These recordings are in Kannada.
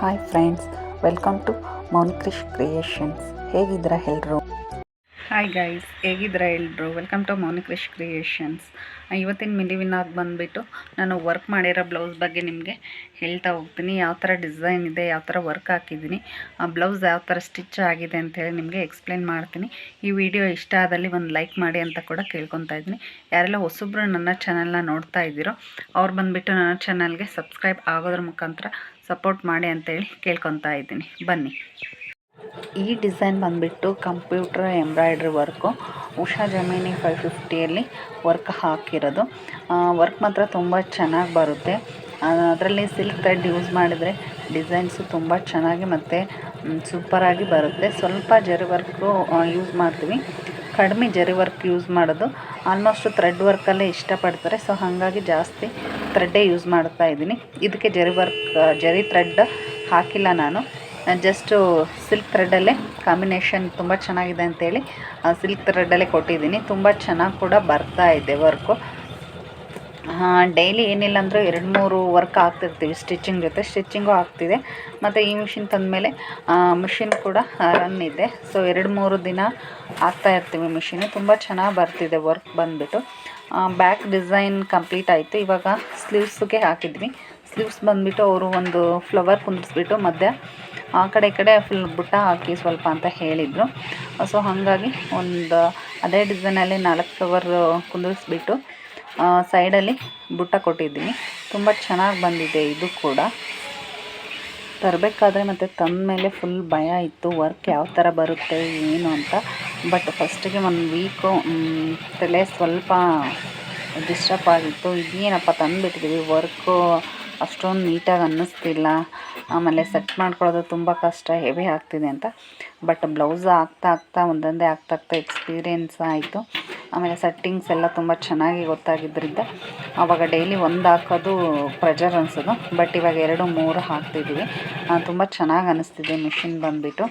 Hi friends, welcome to Mounikrish creations. ಹೇಗಿದ್ದೀರಾ ಎಲ್ಲರೂ? ಹಾಯ್ ಗೈಸ್, ಹೇಗಿದ್ದೀರಾ ಎಲ್ಲರೂ? Welcome to Mounikrish creations. ಇವತ್ತಿನ ಮಿಲಿವಿನಾಗ್ ಬಂದುಬಿಟ್ಟು ನಾನು ವರ್ಕ್ ಮಾಡಿರೋ ಬ್ಲೌಸ್ ಬಗ್ಗೆ ನಿಮಗೆ ಹೇಳ್ತಾ ಹೋಗ್ತೀನಿ. ಯಾವ ಥರ ಡಿಸೈನ್ ಇದೆ, ಯಾವ ಥರ ವರ್ಕ್ ಹಾಕಿದ್ದೀನಿ, ಆ ಬ್ಲೌಸ್ ಯಾವ ಥರ ಸ್ಟಿಚ್ ಆಗಿದೆ ಅಂತೇಳಿ ನಿಮಗೆ ಎಕ್ಸ್ಪ್ಲೇನ್ ಮಾಡ್ತೀನಿ. ಈ ವಿಡಿಯೋ ಇಷ್ಟ ಆದಲ್ಲಿ ಒಂದು ಲೈಕ್ ಮಾಡಿ ಅಂತ ಕೂಡ ಕೇಳ್ಕೊತಾ ಇದ್ದೀನಿ. ಯಾರೆಲ್ಲ ಹೊಸಬ್ರು ನನ್ನ ಚಾನಲ್ನ ನೋಡ್ತಾ ಇದ್ದೀರೋ ಅವ್ರು ಬಂದುಬಿಟ್ಟು ನನ್ನ ಚಾನಲ್ಗೆ ಸಬ್ಸ್ಕ್ರೈಬ್ ಆಗೋದ್ರ ಮುಖಾಂತರ ಸಪೋರ್ಟ್ ಮಾಡಿ ಅಂತೇಳಿ ಕೇಳ್ಕೊತಾ ಇದ್ದೀನಿ. ಬನ್ನಿ. ಈ ಡಿಸೈನ್ ಬಂದುಬಿಟ್ಟು computer embroidery work. Usha Janome 550ಯಲ್ಲಿ ವರ್ಕ್ ಹಾಕಿರೋದು. ವರ್ಕ್ ಮಾತ್ರ ತುಂಬ ಚೆನ್ನಾಗಿ ಬರುತ್ತೆ. ಅದರಲ್ಲಿ ಸಿಲ್ಕ್ ಥ್ರೆಡ್ ಯೂಸ್ ಮಾಡಿದರೆ ಡಿಸೈನ್ಸು ತುಂಬ ಚೆನ್ನಾಗಿ ಮತ್ತು ಸೂಪರಾಗಿ ಬರುತ್ತೆ. ಸ್ವಲ್ಪ ಜರಿ ವರ್ಕು ಯೂಸ್ ಮಾಡ್ತೀವಿ, ಕಡಿಮೆ ಜರಿ ವರ್ಕ್ ಯೂಸ್ ಮಾಡೋದು. ಆಲ್ಮೋಸ್ಟ್ ಥ್ರೆಡ್ ವರ್ಕಲ್ಲೇ ಇಷ್ಟಪಡ್ತಾರೆ, ಸೊ ಹಾಗಾಗಿ ಜಾಸ್ತಿ ಥ್ರೆಡ್ಡೇ ಯೂಸ್ ಮಾಡ್ತಾ ಇದ್ದೀನಿ. ಇದಕ್ಕೆ ಜರಿ ಥ್ರೆಡ್ ಹಾಕಿಲ್ಲ ನಾನು, ಜಸ್ಟು ಸಿಲ್ಕ್ ಥ್ರೆಡ್ಡಲ್ಲೇ ಕಾಂಬಿನೇಷನ್ ತುಂಬ ಚೆನ್ನಾಗಿದೆ ಅಂತೇಳಿ ಸಿಲ್ಕ್ ಥ್ರೆಡ್ಡಲ್ಲೇ ಕೊಟ್ಟಿದ್ದೀನಿ. ತುಂಬ ಚೆನ್ನಾಗಿ ಕೂಡ ಬರ್ತಾ ಇದೆ ವರ್ಕು. ಡೈಲಿ ಏನಿಲ್ಲ ಅಂದರೂ 2-3 ವರ್ಕ್ ಆಗ್ತಿರ್ತೀವಿ ಸ್ಟಿಚಿಂಗ್ ಜೊತೆ. ಸ್ಟಿಚಿಂಗು ಆಗ್ತಿದೆ ಮತ್ತು ಈ ಮಿಷಿನ್ ತಂದಮೇಲೆ ಮಿಷಿನ್ ಕೂಡ ರನ್ ಇದೆ. ಸೊ 2-3 ದಿನ ಆಗ್ತಾ ಇರ್ತೀವಿ ಮಿಷಿನ್. ತುಂಬ ಚೆನ್ನಾಗಿ ಬರ್ತಿದೆ ವರ್ಕ್ ಬಂದುಬಿಟ್ಟು. ಬ್ಯಾಕ್ ಡಿಸೈನ್ ಕಂಪ್ಲೀಟ್ ಆಯಿತು. ಇವಾಗ ಸ್ಲೀವ್ಸ್ಗೆ ಹಾಕಿದ್ವಿ. ಸ್ಲೀವ್ಸ್ ಬಂದುಬಿಟ್ಟು ಅವರು ಒಂದು ಫ್ಲವರ್ ಕುಂದಿಸ್ಬಿಟ್ಟು ಮಧ್ಯೆ ಆ ಕಡೆ ಈ ಕಡೆ ಫುಲ್ ಬುಟ್ಟ ಹಾಕಿ ಸ್ವಲ್ಪ ಅಂತ ಹೇಳಿದರು. ಸೊ ಹಾಗಾಗಿ ಒಂದು ಅದೇ ಡಿಸೈನಲ್ಲಿ 4 ಫ್ಲವರ್ ಕುಂದಿಸ್ಬಿಟ್ಟು ಸೈಡಲ್ಲಿ ಬುಟ್ಟ ಕೊಟ್ಟಿದ್ದೀನಿ. ತುಂಬ ಚೆನ್ನಾಗಿ ಬಂದಿದೆ ಇದು ಕೂಡ. ತರಬೇಕಾದ್ರೆ ಮತ್ತು ತಂದ ಮೇಲೆ ಫುಲ್ ಭಯ ಇತ್ತು ವರ್ಕ್ ಯಾವ ಥರ ಬರುತ್ತೆ ಏನು ಅಂತ. ಬಟ್ ಫಸ್ಟಿಗೆ 1 ವೀಕು ತಲೆ ಸ್ವಲ್ಪ ಡಿಸ್ಟರ್ಬ್ ಆಗಿತ್ತು. ಇದೇನಪ್ಪ ತಂದುಬಿಟ್ಟಿದ್ದೀವಿ, ವರ್ಕು ಅಷ್ಟೊಂದು ನೀಟಾಗಿ ಅನ್ನಿಸ್ತಿಲ್ಲ, ಆಮೇಲೆ ಸೆಟ್ ಮಾಡ್ಕೊಳ್ಳೋದು ತುಂಬ ಕಷ್ಟ, ಹೆವಿ ಆಗ್ತಿದೆ ಅಂತ. ಬಟ್ ಬ್ಲೌಸ್ ಆಗ್ತಾ ಒಂದೊಂದೇ ಆಗ್ತಾ ಎಕ್ಸ್ಪೀರಿಯೆನ್ಸ್ ಆಯಿತು. ಆಮೇಲೆ ಸೆಟ್ಟಿಂಗ್ಸ್ ಎಲ್ಲ ತುಂಬ ಚೆನ್ನಾಗಿ ಗೊತ್ತಾಗಿದ್ದರಿಂದ ಆವಾಗ ಡೈಲಿ ಒಂದು ಹಾಕೋದು ಪ್ರೆಜರ್ ಅನಿಸೋದು. ಬಟ್ ಇವಾಗ 2-3 ಹಾಕ್ತಿದ್ದೀವಿ. ತುಂಬ ಚೆನ್ನಾಗಿ ಅನ್ನಿಸ್ತಿದೆ ಮಿಷಿನ್ ಬಂದುಬಿಟ್ಟು.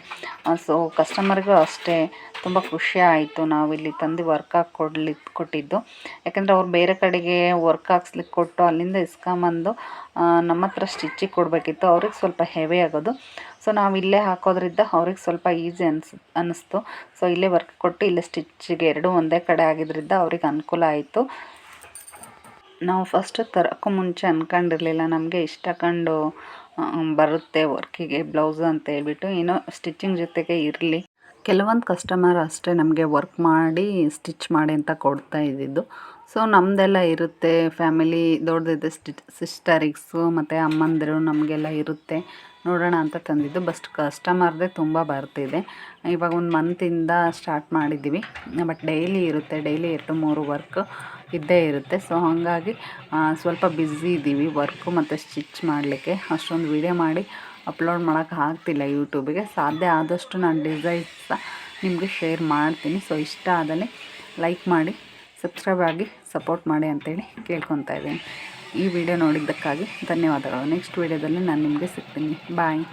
ಸೊ ಕಸ್ಟಮರ್ಗೂ ಅಷ್ಟೇ ತುಂಬ ಖುಷಿ ಆಯಿತು ನಾವಿಲ್ಲಿ ತಂದು ವರ್ಕ್ ಹಾಕಿ ಕೊಟ್ಟಿದ್ದು. ಯಾಕಂದರೆ ಅವ್ರು ಬೇರೆ ಕಡೆಗೆ ವರ್ಕ್ ಹಾಕ್ಸ್ಲಿಕ್ಕೆ ಕೊಟ್ಟು ಅಲ್ಲಿಂದ ಇಸ್ಕೊಂಬಂದು ನಮ್ಮ ಹತ್ರ ಸ್ಟಿಚ್ಚಿಗೆ ಕೊಡಬೇಕಿತ್ತು. ಅವ್ರಿಗೆ ಸ್ವಲ್ಪ ಹೆವಿ ಆಗೋದು. ಸೊ ನಾವು ಇಲ್ಲೇ ಹಾಕೋದ್ರಿಂದ ಅವ್ರಿಗೆ ಸ್ವಲ್ಪ ಈಸಿ ಅನ್ನಿಸ್ತು. ಸೊ ಇಲ್ಲೇ ವರ್ಕ್ ಕೊಟ್ಟು ಇಲ್ಲೇ ಸ್ಟಿಚ್ಚಿಗೆ 2 ಒಂದೇ ಕಡೆ ಆಗಿದ್ದರಿಂದ ಅವ್ರಿಗೆ ಅನುಕೂಲ ಆಯಿತು. ನಾವು ಫಸ್ಟು ತರೋಕ್ಕೂ ಮುಂಚೆ ಅಂದ್ಕೊಂಡಿರಲಿಲ್ಲ ನಮಗೆ ಇಷ್ಟಕೊಂಡು ಬರುತ್ತೆ ವರ್ಕಿಗೆ ಬ್ಲೌಸು ಅಂತ ಹೇಳ್ಬಿಟ್ಟು. ಏನೋ ಸ್ಟಿಚ್ಚಿಂಗ್ ಜೊತೆಗೆ ಇರಲಿ. ಕೆಲವೊಂದು ಕಸ್ಟಮರ್ ಅಷ್ಟೇ ನಮಗೆ ವರ್ಕ್ ಮಾಡಿ ಸ್ಟಿಚ್ ಮಾಡಿ ಅಂತ ಕೊಡ್ತಾ ಇದ್ದಿದ್ದು. ಸೊ ನಮ್ಮದೆಲ್ಲ ಇರುತ್ತೆ, ಫ್ಯಾಮಿಲಿ ದೊಡ್ಡದಿದೆ, ಸಿಸ್ಟರಿಗ್ಸು ಮತ್ತು ಅಮ್ಮಂದಿರು ನಮಗೆಲ್ಲ ಇರುತ್ತೆ, ನೋಡೋಣ ಅಂತ ತಂದಿದ್ದು. ಬಟ್ ಕಸ್ಟಮರ್ದೇ ತುಂಬ ಬರ್ತಿದೆ. ಇವಾಗ 1 ಮಂತಿಂದ ಸ್ಟಾರ್ಟ್ ಮಾಡಿದ್ದೀವಿ. ಬಟ್ ಡೈಲಿ ಇರುತ್ತೆ, ಡೈಲಿ 2-3 ವರ್ಕ್ ಇದ್ದೇ ಇರುತ್ತೆ. ಸೊ ಹಾಗಾಗಿ ಸ್ವಲ್ಪ ಬ್ಯುಸಿ ಇದ್ದೀವಿ ವರ್ಕು ಮತ್ತು ಸ್ಟಿಚ್ ಮಾಡಲಿಕ್ಕೆ. ಅಷ್ಟೊಂದು ವೀಡಿಯೋ ಮಾಡಿ ಅಪ್ಲೋಡ್ ಮಾಡೋಕ್ಕೆ ಆಗ್ತಿಲ್ಲ ಯೂಟ್ಯೂಬಿಗೆ. ಸಾಧ್ಯ ಆದಷ್ಟು ನಾನು ಡಿಸೈನ್ಸ ನಿಮಗೆ ಶೇರ್ ಮಾಡ್ತೀನಿ. ಸೊ ಇಷ್ಟ ಆದಲ್ಲಿ ಲೈಕ್ ಮಾಡಿ, ಸಬ್ಸ್ಕ್ರೈಬ್ ಆಗಿ ಸಪೋರ್ಟ್ ಮಾಡಿ ಅಂತೇಳಿ ಕೇಳ್ಕೊತಾ ಇದ್ದೀನಿ. ಈ ವಿಡಿಯೋ ನೋಡಿದ್ದಕ್ಕಾಗಿ ಧನ್ಯವಾದಗಳು. ನೆಕ್ಸ್ಟ್ ವಿಡಿಯೋದಲ್ಲಿ ನಾನು ನಿಮಗೆ ಸಿಗ್ತೀನಿ. ಬಾಯ್.